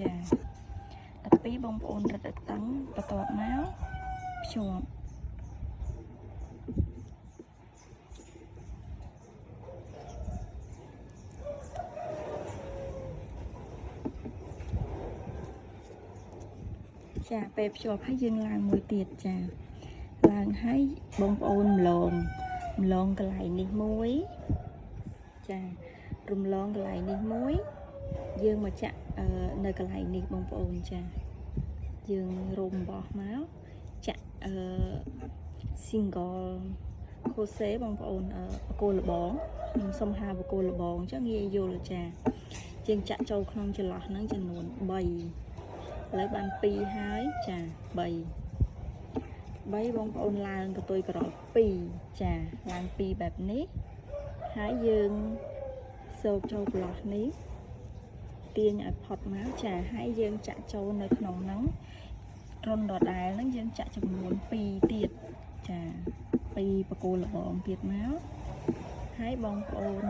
ចា12បងប្អូនរត់ឲ្យតឹងបន្ទាប់មកភ្ជាប់ចាពេលភ្ជាប់ហើយយើងឡើងមួយទៀតចាឡើងហើយបងប្អូនម្លងកន្លែងនេះមួយចារំលងកន្លែងនេះមួយយើងមកចាក់នៅកន្លែងនេះបងប្អូនចាយើងរុំបោះមកចាក់single crochet បងប្អូនបកគោលបងខ្ញុំសុំហៅបកគោលបងចឹងងាយយល់ចាយើងចាក់ចូលក្នុងចន្លោះហ្នឹងចំនួន3ឥឡូវបាន2ហើយចា3បងប្អូនឡើងកតុយក្រោយ2ចាឡើង2បែបនេះហើយយើងសូកចូលចន្លោះនេះទាញឲ្យផុតមកចាហើយយើងចាក់ចូលនៅក្នុងហ្នឹងរុនដដែលហ្នឹងយើងចាក់ចំនួន2ទៀតចា2បកគោលបងទៀតមកហើយបងប្អូន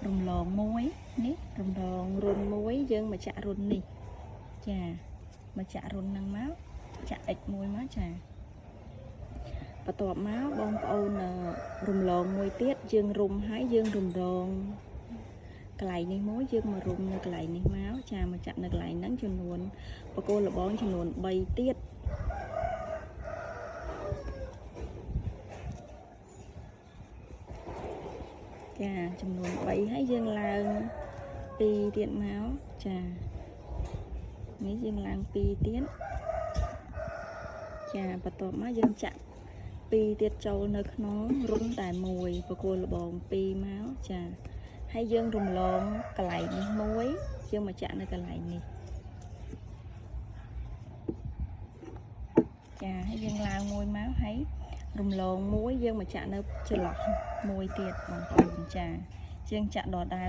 រំលងមួយនេះរំលងរុនមួយយើងមកចាក់រុននេះចាមកចាក់រុនហ្នឹងមកចាក់ x1 មកចាបន្ទាប់មកបងប្អូនរំលងមួយទៀតយើងរុំហើយយើងរំលងកន្លែងនេះមួយយើងមករុំនៅកន្លែងនេះមកចាមកចាក់នៅកន្លែងហ្នឹងចំនួនបកគោលបងចំនួន3ទៀតចាចំនួន3ហើយយើងឡើង2ទៀតមកចានេះយើងឡើង2ទៀតចាបន្ទាប់មកយើងចាក់2ទៀតចូលនៅក្នុងរុនតែមួយបកគោលបង2មកចាហើយយើងរំលងកន្លែងនេះមួយយើងមកចាក់នៅកន្លែងនេះចាហើយយើងឡើងមួយមកហើយរំលងមួយយើងមកចាក់នៅចន្លោះមួយទៀតបងប្អូនចាយើងចាក់ដដែល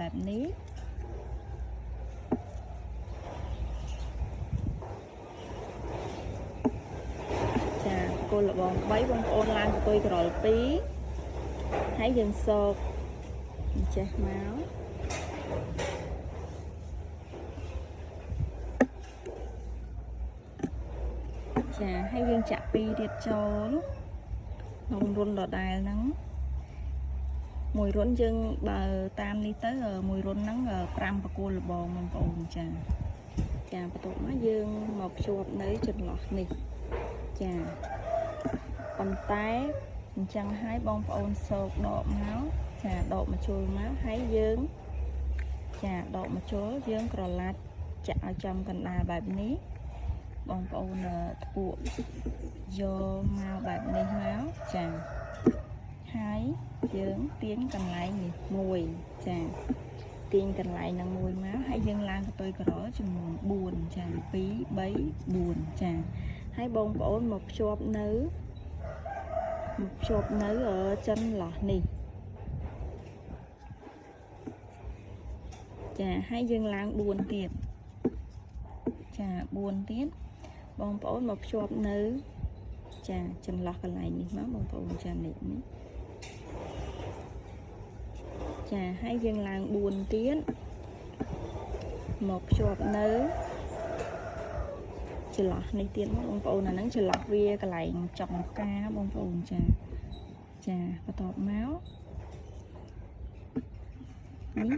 បែបនេះចាគោលបង3បងប្អូនឡើងកតុយក្រោយ2ហើយយើងសោកចេះមកចាហើយយើងចាក់2ទៀតចូលក្នុងរុនដដែលហ្នឹងមួយរុនយើងបើតាមនេះទៅមួយរុនហ្នឹង5បកគោលបងបងប្អូនចាបន្ទាប់មកយើងមកភ្ជាប់នៅចន្លោះនេះចាប៉ុន្តែអញ្ចឹងហើយបងប្អូនសោកដកមកចាដកមកជុលមកហើយយើងចាដកមកជុលយើងក្រឡាត់ចាក់ឲ្យចំកណ្ដាលបែបនេះបងប្អូនថ្ពួកយកមកបែបនេះមកចាហើយយើងទាញកន្លែងនេះមួយចាទាញកន្លែងហ្នឹងមួយមកហើយយើងឡើងកតុយក្រចំនួន4ចា2 3 4ចាហើយបងប្អូនមកភ្ជាប់នៅ ភ្ជាប់នៅចន្លោះនេះចាហើយយើងឡើង4ទៀតចា4ទៀតបងប្អូនមកភ្ជាប់នៅចាចន្លោះកន្លែងនេះមកបងប្អូនចានេះចាហើយយើងឡើង4ទៀតមកភ្ជាប់នៅចន្លោះនេះទៀតមកបងប្អូនអាហ្នឹងចន្លោះវាកន្លែងចុងការបងប្អូនចាបន្ទាប់មកនេះ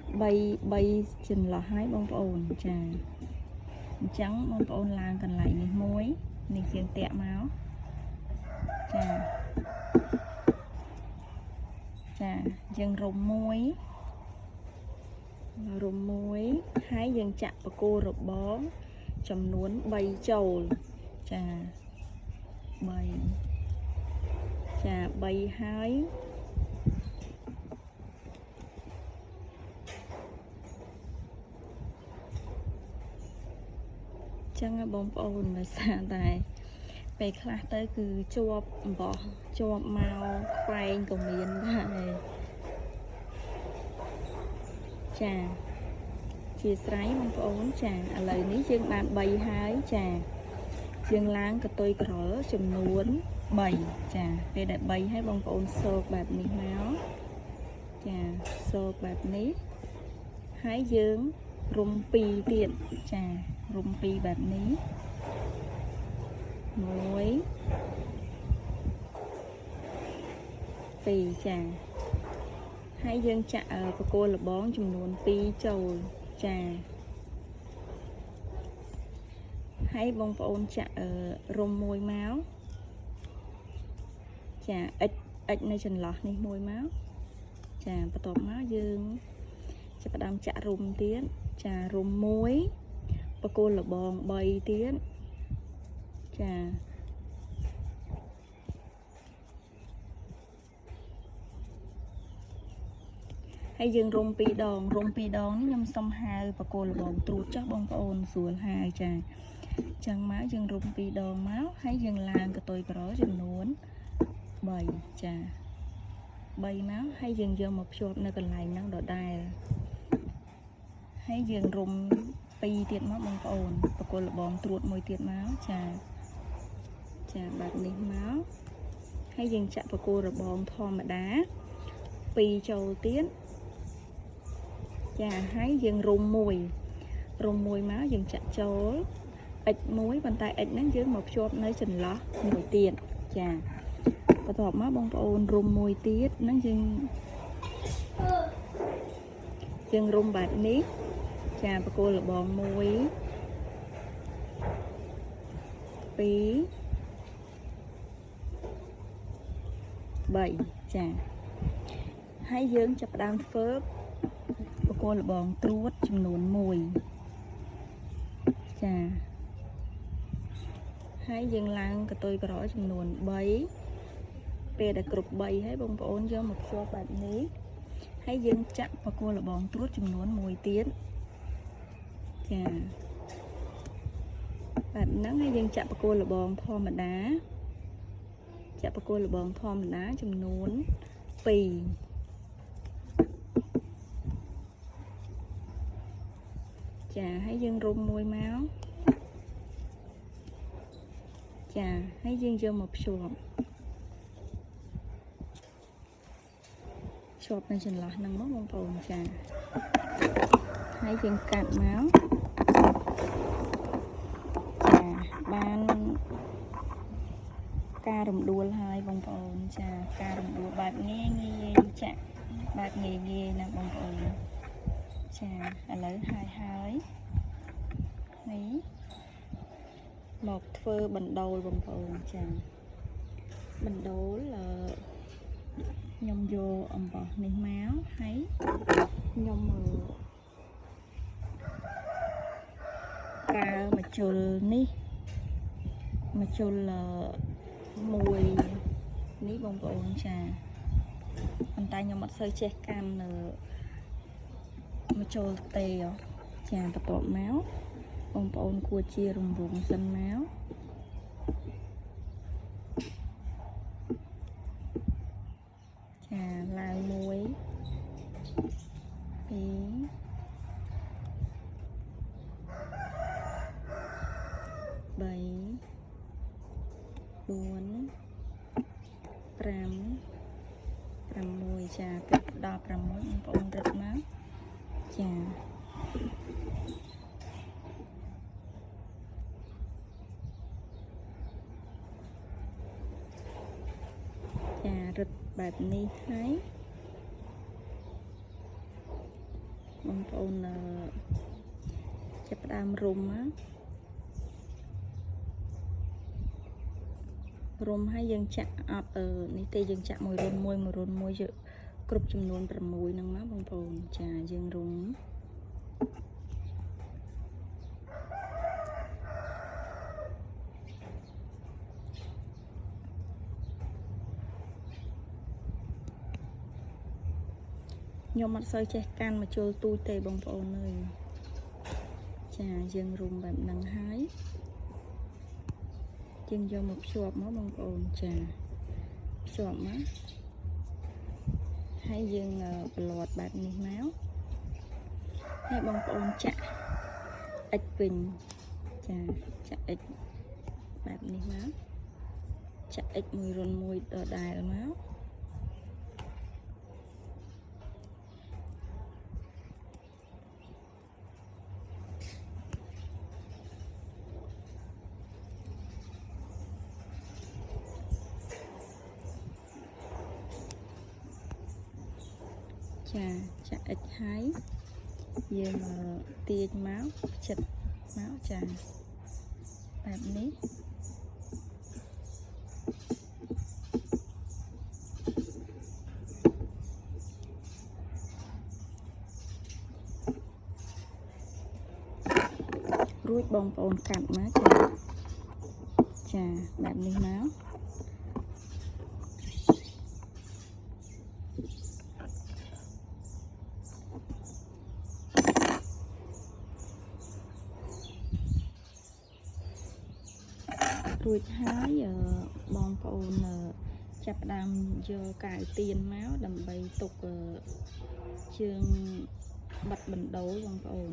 3ចន្លោះហើយបងប្អូនចាអញ្ចឹងបងប្អូនឡើងកន្លែងនេះមួយនេះជាងតាក់មកចាយើងរុំមួយហើយយើងចាក់បកគោរបងចំនួន3ចូលចា3ហើយចឹងបងប្អូនដោយសារតែពេលខ្លះទៅគឺជាប់អំបោះជាប់មកខ្វែងក៏មានដែរចាជាស្រ័យបងប្អូនចាឥឡូវនេះយើងបាន3ហើយចាយើងឡើងកតុយក្រលចំនួន3ចាពេលដែល3ហើយបងប្អូនសោកបែបនេះមកចាសោកបែបនេះហើយយើងរុំ2ទៀតចារុំ2បែបនេះ1 2ចាហើយយើងចាក់បកគោលបងចំនួន2ចូលចាហើយបងប្អូនចាក់រុំមួយមកចាអិចនៅចន្លោះនេះមួយមកចាបន្ទាប់មកយើងចាប់ផ្ដើមចាក់រុំទៀតចារុំមួយបកគោលបង3ទៀតចាហើយយើងរុំ2ដងនេះខ្ញុំសុំហៅបកគោលបងត្រួតចាស់បងប្អូនស្រួលហៅចាចឹងមកយើងរុំ2ដងមកហើយយើងឡើងកតុយក្រចំនួន3ចា3មកហើយយើងយកមកភ្ជាប់នៅកន្លែងហ្នឹងដដែលហើយយើងរុំ2ទៀតមកបងប្អូនបកគលបងត្រួតមួយទៀតមកចាបែបនេះមកហើយយើងចាក់បកគលរបងធម្មតា2ចូលទៀតចាហើយយើងរុំមួយមកយើងចាក់ចូលអិចមួយប៉ុន្តែអិចហ្នឹងយើងមកភ្ជាប់នៅចន្លោះមួយទៀតចាបន្ទាប់មកបងប្អូនរុំមួយទៀតហ្នឹងយើងរុំបែបនេះចាបកគោលលបង1 2 3ចាហើយយើងចាប់ផ្ដើមធ្វើបកគោលលបងត្រួតចំនួន1ចាហើយយើងឡើងកតុយក្រចំនួន3ពេលដែលគ្រប់3ហើយបងប្អូនយកមកភ្ជាប់បែបនេះហើយយើងចាក់បកគោលលបងត្រួតចំនួន1ទៀតចាបែបហ្នឹងហើយយើងចាក់បកគោលលបងធម្មតាចំនួន2ចាហើយយើងរុំមួយមកចាហើយយើងយកមកភ្ជាប់នៅចន្លោះហ្នឹងមកបងប្អូនចាហើយយើងកាត់មកចាបានការរំដួលហើយបងប្អូនចាការរំដួលបែបងាយចាក់បែបងាយណាបងប្អូនចាឥឡូវហើយនេះមកធ្វើបណ្ដូលបងប្អូនចាបណ្ដូលខ្ញុំយកអំបោះនេះមកហើយខ្ញុំប្រើម្ជុលនេះមួយនេះបងប្អូនចាប៉ុន្តែខ្ញុំអត់សូវចេះកាន់ម្ជុលទេចាបន្ទាប់មកបងប្អូនគួរជារង្វង់សិនមក ឡើងមួយពីរបី4 5 6 ចាគិតដល់6បងប្អូនរឹតមកចារឹតបែបនេះហើយបងប្អូនចាប់ផ្ដើមរុំហើយយើងចាក់អត់នេះទេយើងចាក់មួយរុំមួយយកគ្រប់ចំនួន6ហ្នឹងមកបងប្អូនចាយើងរុំខ្ញុំអត់សូវចេះកាន់មកជុលទូចទេបងប្អូនអើយចាយើងរុំបែបហ្នឹងហើយយើងយកមកភ្ជាប់មកបងប្អូនចាភ្ជាប់មកហើយយើងប្រឡត់បែបនេះមកហើយបងប្អូនចាក់អិចវិញចាចាក់អិចបែបនេះមកចាក់អិចមួយរុនមួយដដែលមកចាក់អិចហើយយើងទាញមកចិត្តមកចាបែបនេះរួចបងប្អូនកាត់មកចាបែបនេះមករួចហើយបងប្អូនចាប់ផ្ដើមយកកាវទៀនមកដើម្បីទុកជើងបិទបណ្ដូលបងប្អូន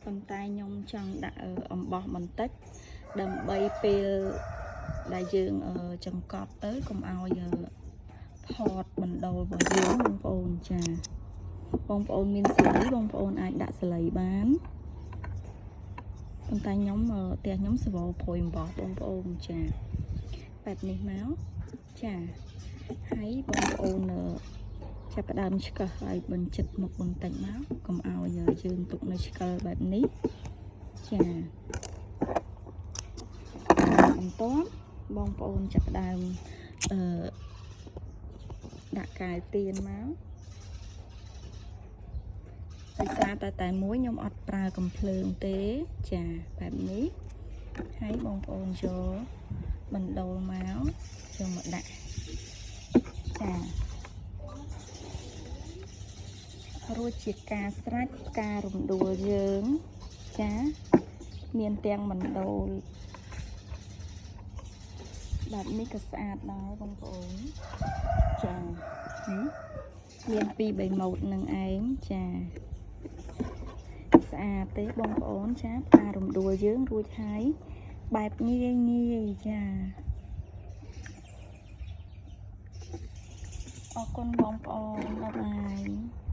ប៉ុន្តែខ្ញុំចង់ដាក់អំបោះបន្តិចដើម្បីពេលដែលយើងចង្កត់ទៅកុំឲ្យផតបណ្ដូលរបស់យើងបងប្អូនចាបងប្អូនមានស្លៃបងប្អូនអាចដាក់ស្លៃបានប៉ុន្តែខ្ញុំផ្ទះខ្ញុំសវព្រួយអំបោះបងប្អូនចាបែបនេះមកចាហើយបងប្អូនចាប់ផ្ដើមឆ្កឹះឲ្យបញ្ចិតមុខបន្តិចមកកុំឲ្យយើងទុកនៅឆ្កឹះបែបនេះចាបន្ទាប់បងប្អូនចាប់ផ្ដើមដាក់កាយទៀនមកដោយសារតែមួយខ្ញុំអត់ប្រើកំភ្លើងទេចាបែបនេះហើយបងប្អូនយកបណ្ដូលមកយកមកដាក់ចារួចជាការស្រេចការរំដួលយើងចាមានទាំងបណ្ដូលបែបនេះក៏ស្អាតដែរបងប្អូនចាមាន2-3ម៉ូតនឹងឯងចាស្អាតទេបងប្អូនចាការរំដួលយើងរួចហើយបែបងាយចាអរគុណបងប្អូនបាយបាយ